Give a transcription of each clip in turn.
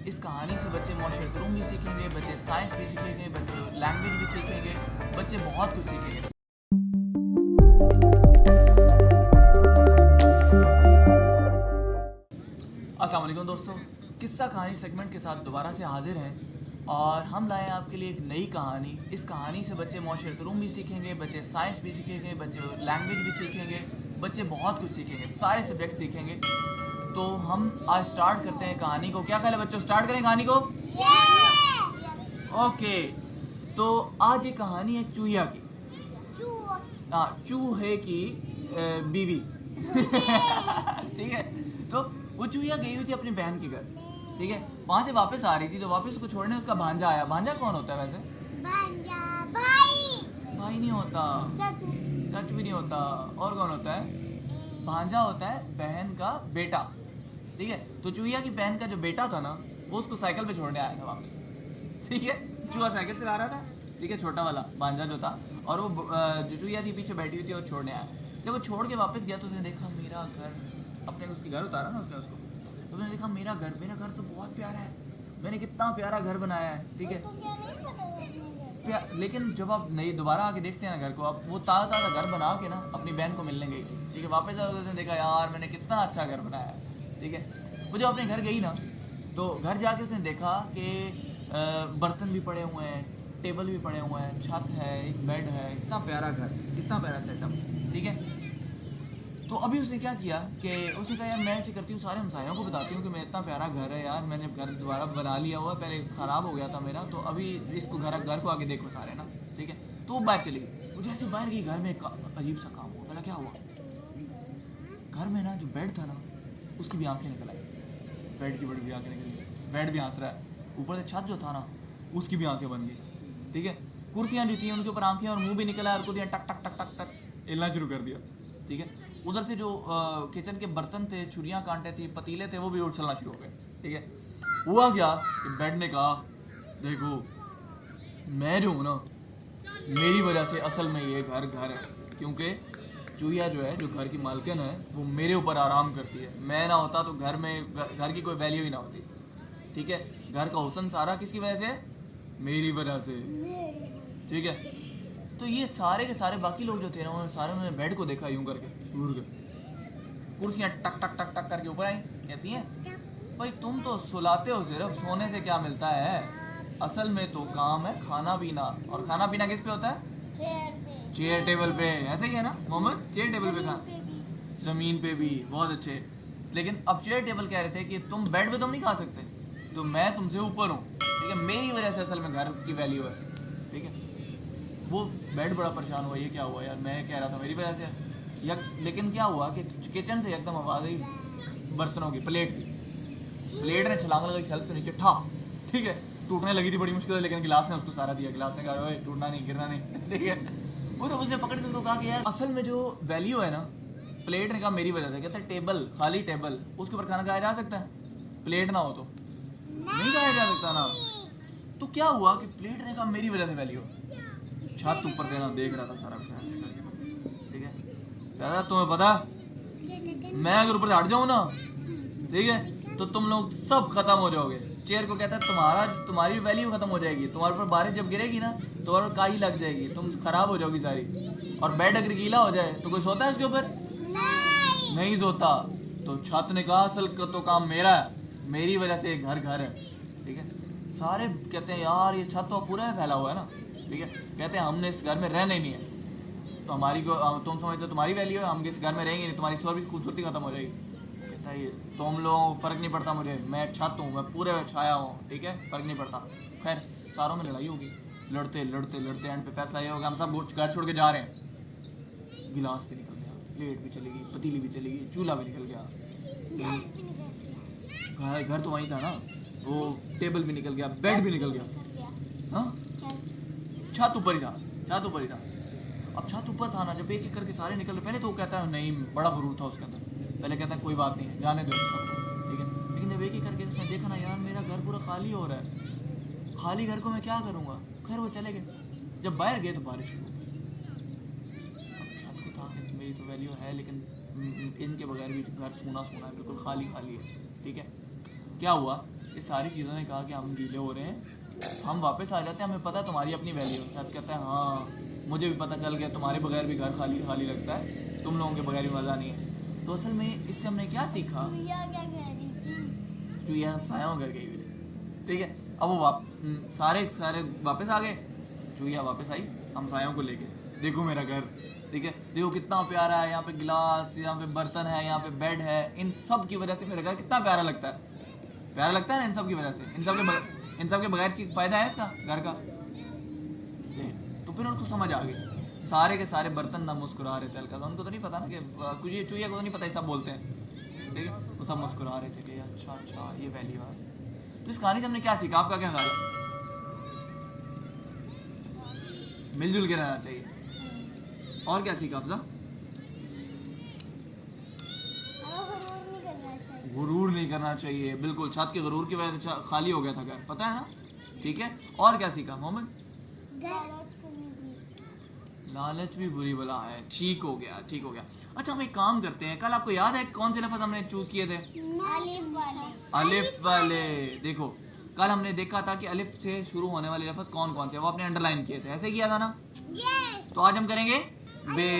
इस कहानी से बच्चे माशरत उलूम भी सीखेंगे, बच्चे साइंस भी सीखेंगे, बच्चे लैंग्वेज भी सीखेंगे, बच्चे बहुत कुछ सीखेंगे। अस्सलाम वालेकुम दोस्तों, किस्सा कहानी सेगमेंट के साथ दोबारा से हाजिर हैं और हम लाए हैं आपके लिए एक नई कहानी। इस कहानी से बच्चे माशरत उलूम भी सीखेंगे, बच्चे साइंस भी सीखेंगे, बच्चे लैंग्वेज भी सीखेंगे, बच्चे बहुत कुछ सीखेंगे, सारे सब्जेक्ट सीखेंगे। तो हम आज स्टार्ट करते हैं कहानी को। क्या ख्याल है बच्चों, स्टार्ट करें कहानी को? ओके, तो आज ये कहानी है चूहिया की। चूहे की बीवी। ठीक है, तो वो चूहिया गई हुई थी अपनी बहन के घर। ठीक है, वहां से वापस आ रही थी, तो वापस उसको छोड़ने उसका भांजा आया। भांजा कौन होता है वैसे? भांजा भाई नहीं होता, चाचू भी नहीं होता। और कौन होता है? भांजा होता है बहन का बेटा। ठीक है, तो चूहिया की बहन का जो बेटा था ना, वो उसको साइकिल पे छोड़ने आया था वापस। ठीक है, चूहा साइकिल चला रहा था, ठीक है, छोटा वाला भांजा जो था, और वो जो चूहिया थी पीछे बैठी हुई थी और छोड़ने आया। जब वो छोड़ के वापस गया तो उसने देखा मेरा घर, अपने उसके घर उतारा ना उसने उसको, तो उसने देखा मेरा घर तो बहुत प्यारा है, मैंने कितना प्यारा घर बनाया है। ठीक है, लेकिन जब आप नई दोबारा आके देखते हैं ना घर को, आप वो ताज़ा ताज़ा घर बना के ना अपनी बहन को मिलने गई थी। ठीक है, वापस आकर उसने देखा यार मैंने कितना अच्छा घर बनाया है। ठीक है, वो जब अपने घर गई ना, तो घर जाके उसने देखा कि बर्तन भी पड़े हुए हैं, टेबल भी पड़े हुए हैं, छत है, एक बेड है, इतना प्यारा घर, कितना प्यारा सेटअप। ठीक है, तो अभी उसने क्या किया कि उसने कहा यार मैं ऐसे करती हूँ, सारे हमसायों को बताती हूँ कि मेरा इतना प्यारा घर है यार, मैंने घर दोबारा बना लिया हुआ, पहले ख़राब हो गया था मेरा, तो अभी इसको घर को आके देखो सारे ना। ठीक है, तो वो बाहर चली गई। वो जैसे बाहर गई, घर में एक अजीब सा काम हुआ। पहला क्या हुआ, घर में ना जो बेड था ना, उसकी भी आंखें निकल आई। बेड की बड़ी भी आंखें निकल गई, बेड भी हंस रहा है। ऊपर से छत जो था ना, उसकी भी आंखें बन गई। ठीक है, कुर्सियाँ जो थी उनके ऊपर आंखें और मुंह भी निकला और कुर्सियाँ टक टक टक टक टक हिलना शुरू कर दिया। ठीक है, उधर से जो किचन के बर्तन थे, छुरियाँ कांटे थी, पतीले थे, वो भी उछलना शुरू हो गए। ठीक है, हुआ क्या कि बेड ने कहा देखो मैं जो हूँ ना, मेरी वजह से असल में ये घर है, क्योंकि चूहिया जो है, जो घर की मालकिन है, वो मेरे ऊपर आराम करती है। मैं ना होता तो घर की कोई वैल्यू ही ना होती। ठीक है, घर का हुस्न सारा किसकी वजह से? मेरी वजह से। ठीक है, तो ये सारे के सारे बाकी लोग जो थे ना, उन्होंने बेड को देखा यूं करके, घूर के, कुर्सियाँ टक टक टक टक करके ऊपर आई। कहती हैं भाई तुम तो सुलाते हो, सिर्फ सोने से क्या मिलता है? असल में तो काम है खाना पीना, और खाना पीना किस पे होता है? चेयर टेबल पे। ऐसे ही है ना मोहम्मद, चेयर टेबल पे खा, जमीन पे भी। बहुत अच्छे, लेकिन अब चेयर टेबल कह रहे थे कि तुम बेड पे तुम नहीं खा सकते, तो मैं तुमसे ऊपर हूँ। ठीक है, मेरी वजह से असल में घर की वैल्यू है। ठीक है, वो बेड बड़ा परेशान हुआ, ये क्या हुआ यार, मैं कह रहा था मेरी वजह से। लेकिन क्या हुआ कि किचन से एकदम आवाज़ आई बर्तनों की, प्लेट ने छलांग लगाई छल से नीचे ठा। ठीक है, टूटने लगी थी बड़ी मुश्किल से, लेकिन गिलास ने उसको सारा दिया। गिलास ने कहा टूटना नहीं, गिरना नहीं। ठीक है, वो तो उसने पकड़ के उसको कहा कि यार असल में जो वैल्यू है ना, प्लेट ने कहा मेरी वजह से। कहता है टेबल, खाली टेबल, उसके ऊपर खाना खाया जा सकता है, प्लेट ना हो तो नहीं खाया जा सकता ना। तो क्या हुआ कि प्लेट ने कहा मेरी वजह से वैल्यू। छत ऊपर देना देख रहा था सारा कुछ ऐसे करके। ठीक है, दादा तुम्हें पता मैं अगर ऊपर से हट जाऊँ ना, ठीक है, तो तुम लोग सब खत्म हो जाओगे। चेयर को कहता है तुम्हारी वैल्यू खत्म हो जाएगी, तुम्हारे ऊपर बारिश जब गिरेगी ना, तुम्हारे ऊपर काई लग जाएगी, तुम खराब हो जाओगी सारी। और बेड अगर गीला हो जाए तो कोई सोता है इसके ऊपर? नहीं सोता। तो छत ने कहा असल तो काम मेरा है, मेरी वजह से घर है। ठीक है, सारे कहते हैं यार ये छत तो पूरा फैला हुआ है ना। ठीक है, कहते हैं हमने इस घर में रहना ही नहीं है, तो तुम समझते हो तुम्हारी वैल्यू है, हम इस घर में रहेंगे नहीं, तुम्हारी स्वर की खूबसूरती खत्म हो जाएगी। कहता है ये तुम लोगों फर्क नहीं पड़ता मुझे, मैं छत हूँ, मैं पूरे में छाया हूँ। ठीक है, फर्क नहीं पड़ता। खैर सारों में लड़ाई होगी, लड़ते लड़ते लड़ते एंड पे फैसला ये होगा हम सब घर छोड़ के जा रहे हैं। गिलास भी निकल गया, प्लेट भी चली गई, पतीली भी चली गई, चूल्हा भी निकल गया, घर तो वहीं था ना, वो टेबल भी निकल गया, बेड भी निकल गया। हाँ, छत ऊपर ही था। अब छत ऊपर था ना, जब एक एक करके सारे निकल रहे, पहले तो वो कहता है नहीं, बड़ा गुरूर था उसके अंदर, पहले कहता है कोई बात नहीं है, जाने दो सबको। ठीक है, लेकिन जब एक एक करके उसने देखा ना यार मेरा घर पूरा खाली हो रहा है, खाली घर को मैं क्या करूँगा। खैर वो चले गए। जब बाहर गए तो बारिश शुरू हो गई। अब छत को था कि मेरी तो वैल्यू है, लेकिन इनके बगैर भी घर सूना है, बिल्कुल खाली है। ठीक है, क्या हुआ ये सारी चीज़ों ने कहा कि हम गीले हो रहे हैं, हम वापस आ जाते हैं, हमें पता है तुम्हारी अपनी वैल्यू। शायद कहता है हाँ मुझे भी पता चल गया, तुम्हारे बगैर भी घर खाली खाली लगता है, तुम लोगों के बगैर भी मज़ा नहीं है। तो असल में इससे हमने क्या सीखा, चुईया क्या कह रही थी? चुईया हम सायों घर गई हुई थी, ठीक है। अब वो सारे वापस आ गए, चुईया वापस आई हम सायों को लेके, देखो मेरा घर, ठीक है, देखो कितना प्यारा है, यहाँ पे गिलास, यहाँ पे बर्तन है, यहाँ पे बेड है, इन सब की वजह से मेरा घर कितना प्यारा लगता है, प्यारा लगता है ना इन सब की वजह से। इन सब के बगैर चीज फायदा है इसका घर का। तो फिर उनको समझ आ गई, सारे के सारे बर्तन ना मुस्कुरा रहे थे हल्का सा, उनको तो नहीं पता ना कि कुछ ये चुईया को तो नहीं पता ये सब बोलते हैं, ठीक है, वो सब मुस्कुरा रहे थे कि अच्छा ये वैल्यू है। तो इस कहानी से हमने क्या सीखा, आपका क्या ख्याल है? मिलजुल के रहना चाहिए। और क्या सीखा अफजा? गुरूर नहीं करना चाहिए, बिल्कुल। छत के गुरूर की वजह से खाली हो गया था घर, पता है ना, ठीक है। और क्या सीखा मोहम्मद? लालच भी बुरी बला है, ठीक हो गया, ठीक हो गया। अच्छा हम एक काम करते हैं, कल आपको याद है कौन से लफ्ज हमने चूज किए थे? अलिफ वाले। देखो कल हमने देखा था कि अलिफ से शुरू होने वाले लफ्ज कौन कौन से, वो आपने अंडरलाइन किए थे, ऐसे किया था ना। तो आज हम करेंगे बे।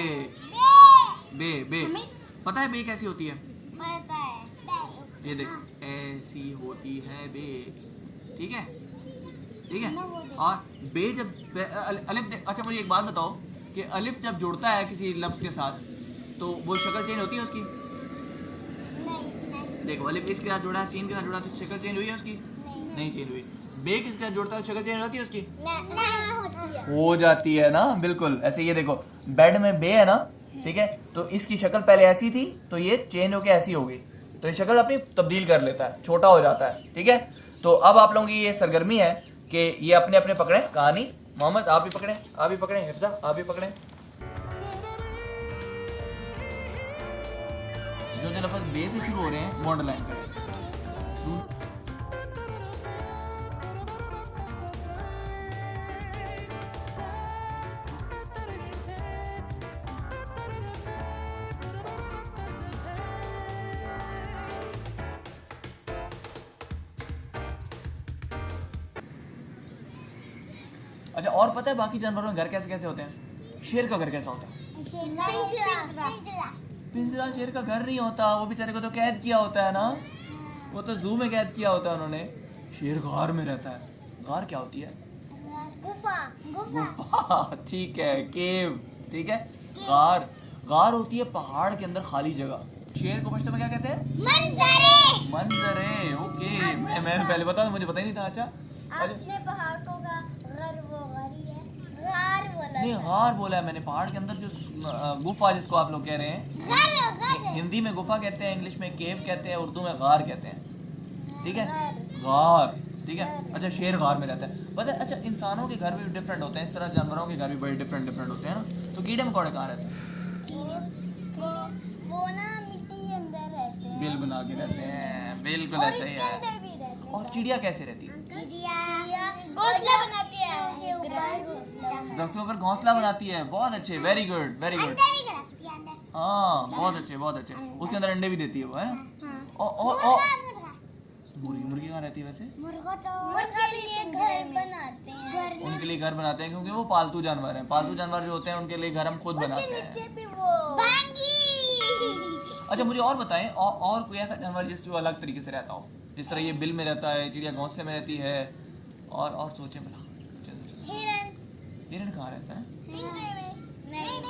बे बे पता है बे कैसी होती है? ये देखो ऐसी होती है बे, ठीक है, ठीक है। और बे जब अलिफ, अच्छा मुझे एक बात बताओ कि अलिफ जब जुड़ता है किसी लफ्ज के साथ तो वो शक्ल चेंज होती है उसकी? देखो अलिफ इसके साथ जुड़ा है, सीन के साथ जुड़ा, तो शक्ल चेंज हुई है उसकी? नहीं चेंज हुई। बे किसके साथ जुड़ता है, शक्ल चेंज होती है उसकी? हो जाती है ना, बिल्कुल ऐसे। ये देखो बेड में बे है ना, ठीक है, तो इसकी शक्ल पहले ऐसी थी तो ये चेंज होके ऐसी हो गई, तो ये शक्ल अपनी तब्दील कर लेता है, छोटा हो जाता है, ठीक है। तो अब आप लोगों की ये सरगर्मी है कि ये अपने अपने पकड़े कहानी। मोहम्मद आप भी पकड़े, आप भी पकड़े, हिफ्जा आप भी पकड़े। जो जो लफ्ज बे से शुरू हो रहे हैं वो अंडरलाइन करें। अच्छा और पता है बाकी जानवरों में घर कैसे कैसे होते हैं? शेर का घर कैसा होता है? पिंजरा शेर का घर नहीं होता, वो बेचारे को तो कैद किया होता है ना, वो तो जू में कैद किया होता है उन्होंने। शेर गार में रहता है। गार क्या होती है? गुफा, ठीक है, केव, ठीक है। गार गार होती है पहाड़ के अंदर खाली जगह। शेर को पश्तो में क्या कहते हैं? मंजरे। मंजरे, ओके। मैंने पहले बताया, मुझे पता ही नहीं था। अच्छा आपने पहाड़ को कहा गर, वो गरी है, गार बोला नहीं, गार बोला है मैंने। पहाड़ के अंदर जो गुफा जिसको आप लोग कह रहे हैं, गर। हिंदी में गुफा कहते हैं, इंग्लिश में केव कहते हैं, उर्दू में गार कहते हैं, ठीक है, गार, ठीक है। अच्छा शेर गार में रहता है, पता है। अच्छा इंसानों के घर भी डिफरेंट होते हैं, इस तरह जानवरों के घर भी बड़े डिफरेंट डिफरेंट होते हैं ना। तो कीड़े मकोड़े कहाँ रहते हैं? वो ना मिट्टी के अंदर रहते हैं, बिल बना के रहते हैं, बिल्कुल ऐसे ही है। और चिड़िया कैसे रहती है? चिड़िया घोंसला बनाती है, दरख्तों पर घोंसला बनाती है, बहुत अच्छे, वेरी गुड वेरी गुड। हाँ बहुत अच्छे बहुत अच्छे। उसके अंदर अंडे भी देती है वो, है ना। और मुर्गी कहाँ रहती है वैसे? मुर्गा तो उनके लिए घर बनाते हैं, उनके लिए घर बनाते हैं क्योंकि वो पालतू जानवर हैं। पालतू जानवर जो होते हैं उनके लिए घर हम खुद बनाते हैं। अच्छा मुझे और बताएं, और कोई ऐसा जानवर जिस जो अलग तरीके से रहता हो, जिस तरह ये बिल में रहता है, चिड़िया घोंसले में रहती है, और सोचे भला। हिरन कहाँ रहता है? नहीं,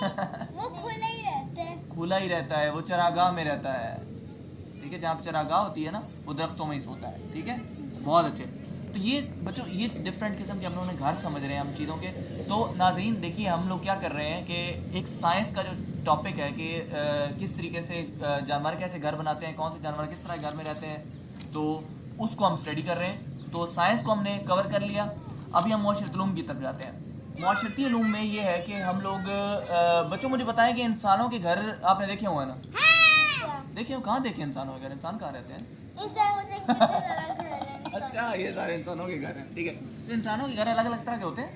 वो खुला ही रहता है। खुला ही रहता है, वो चरागाह में रहता है, ठीक है। जहाँ पे चरागाह होती है ना, वो दरख्तों में ही सोता है, ठीक है। बहुत अच्छे। तो ये बच्चों ये डिफरेंट किस्म के हम लोगों ने घर समझ रहे हैं हम चीज़ों के। तो नाज़रीन देखिए हम लोग क्या कर रहे हैं कि एक साइंस का जो टॉपिक है कि किस तरीके से जानवर कैसे घर बनाते हैं, कौन से जानवर किस तरह घर में रहते हैं, तो उसको हम स्टडी कर रहे हैं। तो साइंस को हमने कवर कर लिया, अभी हम मुआशरती उलूम की तरफ जाते हैं। मुआशरती उलूम में ये है कि हम लोग बच्चों मुझे बताएं कि इंसानों के घर आपने देखे हुए हैं ना? देखे हो? कहाँ देखे इंसानों के घर? इंसान कहाँ रहते हैं? अच्छा ये सारे इंसानों के घर हैं, ठीक है। तो इंसानों के घर अलग अलग तरह के होते हैं।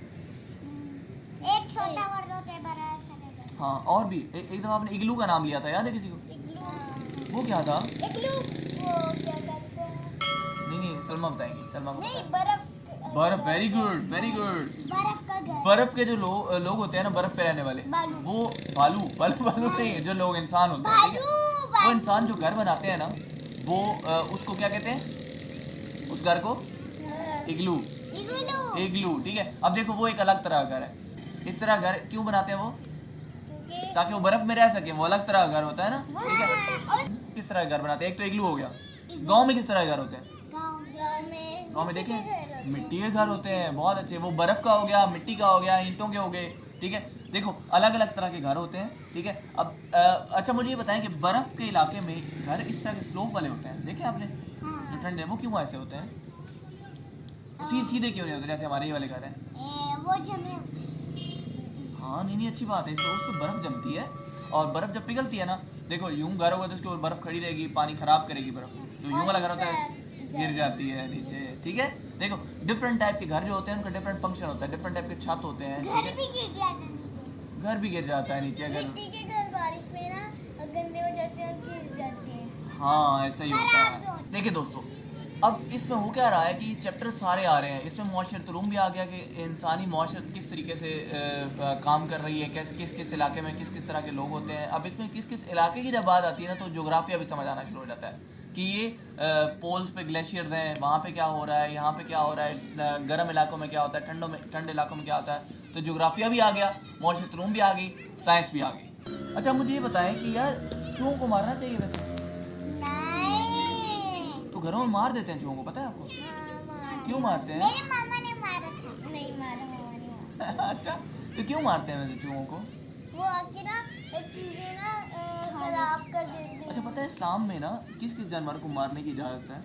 एक छोटा वर्ड होता है, बड़ा सा। हाँ और भी एक दफ़ा आपने इग्लू का नाम लिया था, याद है किसी को? वो क्या था? इग्लू वो क्या करते हैं? नहीं सलमा बताएंगी, सलमा को नहीं, बताएं। बर्फ, वेरी गुड वेरी गुड। बर्फ का घर। बर्फ के जो लोग होते हैं ना, बर्फ पे रहने वाले, बालू। वो भालू भालू भालू नहीं, जो लोग इंसान होते हैं, ठीक है, वो इंसान जो घर बनाते हैं ना, वो उसको क्या कहते हैं, उस घर को इग्लू, इग्लू। इग्लू, ठीक है। अब देखो वो एक अलग तरह का घर है। इस तरह घर क्यों बनाते हैं वो, क्योंकि ताकि वो बर्फ में रह सके, वो अलग तरह का घर होता है ना, ठीक है। और किस तरह का घर बनाते हैं, एक तो इग्लू हो गया। गांव में किस तरह के घर होते हैं, गांव में मिट्टी के घर देखें होते मिट्टी के घर होते हैं, बहुत अच्छे। वो बर्फ का हो गया, मिट्टी का हो गया, ईंटों के हो गए, ठीक है। देखो अलग अलग तरह के घर होते हैं, ठीक है। अब अच्छा मुझे ये बताएं कि बर्फ के इलाके में घर इस तरह के स्लोप वाले होते हैं, देखे आपने, जो ठंडे, वो क्यों ऐसे होते हैं, सीधे क्यों नहीं होते जैसे हमारे ये वाले घर हैं। वो जमे। हाँ नहीं नहीं, अच्छी बात है, इससे उस पर बर्फ जमती है, और बर्फ जब पिघलती है ना, देखो यूं घर होगा तो उसके ऊपर बर्फ खड़ी रहेगी, पानी खराब करेगी बर्फ, जो यूं वाला घर होता है गिर जाती है नीचे, ठीक है। देखो डिफरेंट टाइप के घर जो होते हैं उनका डिफरेंट फंक्शन होता है, डिफरेंट टाइप के छत होते हैं, ठीक घर है। भी गिर जाता है नीचे। घर भी गिर जाता है नीचे अगर, मिट्टी के घर बारिश में ना गंदे हो जाते हैं और गिर जाते हैं। हाँ ऐसा ही होता खराब भी है। होते देखिए दोस्तों, अब इसमें हो क्या रहा है कि चैप्टर सारे आ रहे हैं, इसमें मुआशरत रूम भी आ गया कि इंसानी मुआशरत किस तरीके से काम कर रही है, कैसे किस किस इलाके में किस किस तरह के लोग होते हैं। अब इसमें किस किस इलाके की जब बात आती है ना, तो जोग्राफिया भी समझ आना शुरू हो जाता है कि ये पोल्स पे ग्लेशियर हैं, वहाँ पे क्या हो रहा है, यहाँ पे क्या हो रहा है, गर्म इलाकों में क्या होता है, ठंडे इलाकों में क्या होता है। तो जोग्राफिया भी आ गया, मुआशरत रूम भी आ गई, साइंस भी आ गई। अच्छा मुझे ये बताएं कि यार चूहों को मारना चाहिए वैसे, नहीं। तो घरों में मार देते हैं चूहों को, पता है आपको क्यों मारते हैं? मेरे मामा ने मारा था। नहीं मारा, मामा ने मारा। अच्छा तो क्यों मारते हैं वैसे चूहों को? वो आके ना चीजें ना खराब कर देते हैं। अच्छा पता है इस्लाम में ना किस किस जानवर को मारने की इजाज़त है?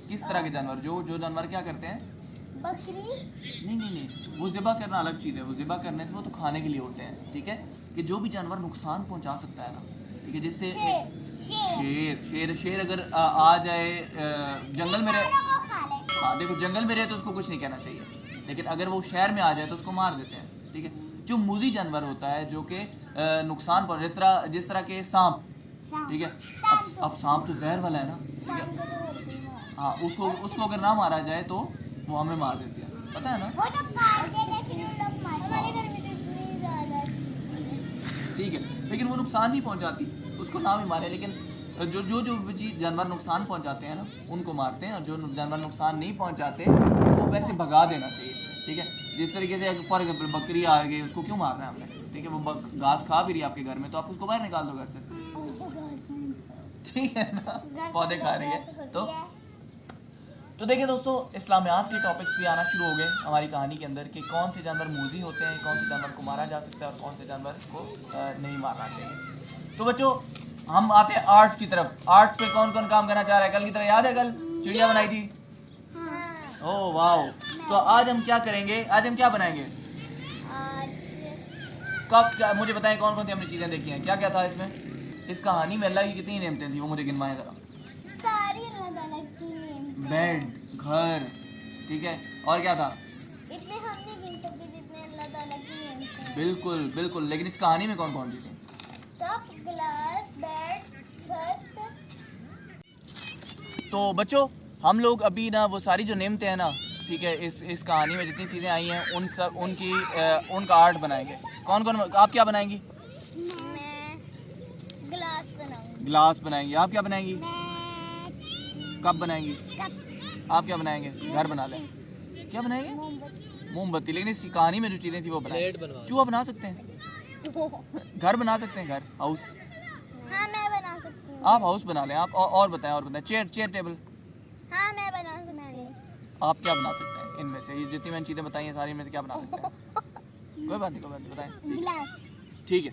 किस तरह के जानवर, जो जो जानवर क्या करते हैं? बकरी। नहीं नहीं नहीं, वो ज़िबा करना अलग चीज़ है, वो ज़िबा करने से वो तो खाने के लिए होते हैं, ठीक है। कि जो भी जानवर नुकसान पहुंचा सकता है ना, ठीक है, जिससे शेर। शेर। शेर शेर अगर आ जाए जंगल में रहे, को खा ले। हाँ देखो जंगल में रहे तो उसको कुछ नहीं कहना चाहिए, लेकिन अगर वो शहर में आ जाए तो उसको मार देते हैं, ठीक है। जो मूजी जानवर होता है जो कि नुकसान पहुंचा, जिस तरह के सांप, ठीक है। अब सांप तो जहर वाला है ना, ठीक है। शाम को तो होते ही मार। हाँ उसको उसको अगर ना मारा जाए तो वो हमें मार देती है, पता है ना, वो तो काट देते फिर उन लोग मार। हमारे घर में तो इतनी ज्यादा चीजें। ठीक है। लेकिन वो नुकसान नहीं पहुंचाती, उसको ना भी मारे, लेकिन जो जो जो भी चीज जानवर नुकसान पहुंचाते हैं ना उनको मारते हैं, और जो जानवर नुकसान नहीं पहुंचाते उसको वैसे भगा देना चाहिए, ठीक है। जिस तरीके से फॉर एग्जाम्पल बकरी आ गई, उसको क्यों मारना है हमने, ठीक है। वो घास खा भी रही है आपके घर में, तो आप उसको बाहर निकाल दो घर से, ठीक है ना, पौधे खा रही है तो देखिए दोस्तों, इस्लामियात के टॉपिक्स भी आना शुरू हो गए हमारी कहानी के अंदर कि कौन से जानवर मूजी होते हैं, कौन से जानवर को मारा जा सकता है और कौन से जानवर को नहीं मारना चाहिए। तो बच्चों हम आते हैं आर्ट्स की तरफ। आर्ट्स पे कौन कौन काम करना चाह रहा है? कल की तरह याद है, कल चिड़िया बनाई थी, ओह वाह। तो आज हम क्या करेंगे, आज हम क्या बनाएंगे, कब क्या, मुझे बताएं कौन कौन सी हमने चीज़ें देखी हैं, क्या क्या था इसमें, इस कहानी में अल्लाह की कितनी नेमतें थी वो मुझे गिनवाएं ज़रा। सारी अल्लाह की नेमतें। बेड, घर, ठीक है, और क्या था? इतने हम नहीं गिन सकते जितने अल्लाह ताला की नेमतें हैं। बिल्कुल बिल्कुल, लेकिन इस कहानी में कौन कौन सी थी? कप, गिलास, बेड, छत। तो बच्चों हम लोग अभी ना वो सारी जो नेमतें हैं ना, ठीक है, इस कहानी में जितनी चीज़ें आई हैं उन सब उनका आर्ट बनाएंगे। कौन कौन, आप क्या बनाएंगी? मैं गिलास बनाऊंगी। गिलास बनाएंगी। आप क्या बनाएंगी? मैं कप बनाएंगी। कप। आप क्या बनाएंगे? घर बना लें। क्या बनाएंगे? मोमबत्ती। मोमबत्ती। लेकिन इस कहानी में जो चीज़ें थी वो बनाए। चूहा बना सकते हैं, घर बना सकते हैं, घर, हाउस। हाँ मैं बना सकती हूँ। आप हाउस बना लें। आप और बताएं, चेयर टेबल। हाँ मैं बना सकती हूँ। आप क्या बना सकते हैं इनमें से, ये जितनी मैंने चीज़ें बताई हैं सारी में से क्या बना सकते हैं? कोई बात नहीं, बताएं। गिलास। ठीक है,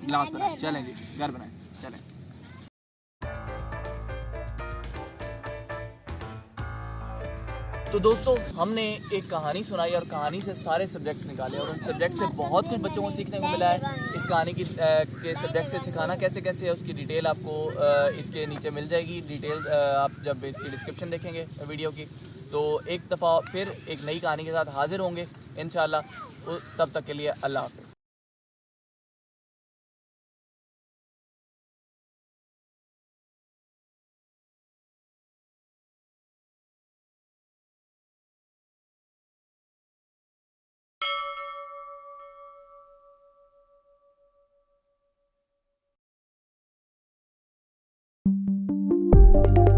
गिलास बनाएं, चलें जी, घर बनाएं, चलें। तो दोस्तों हमने एक कहानी सुनाई और कहानी से सारे सब्जेक्ट्स निकाले, और उन सब्जेक्ट से बहुत कुछ बच्चों को सीखने को मिला है। इस कहानी की के सब्जेक्ट से सिखाना कैसे कैसे है उसकी डिटेल आपको इसके नीचे मिल जाएगी। डिटेल आप जब इसकी डिस्क्रिप्शन देखेंगे वीडियो की, तो एक दफ़ा फिर एक नई कहानी के साथ हाजिर होंगे इंशाल्लाह। तब तक के लिए अल्लाह हाफ़िज़। है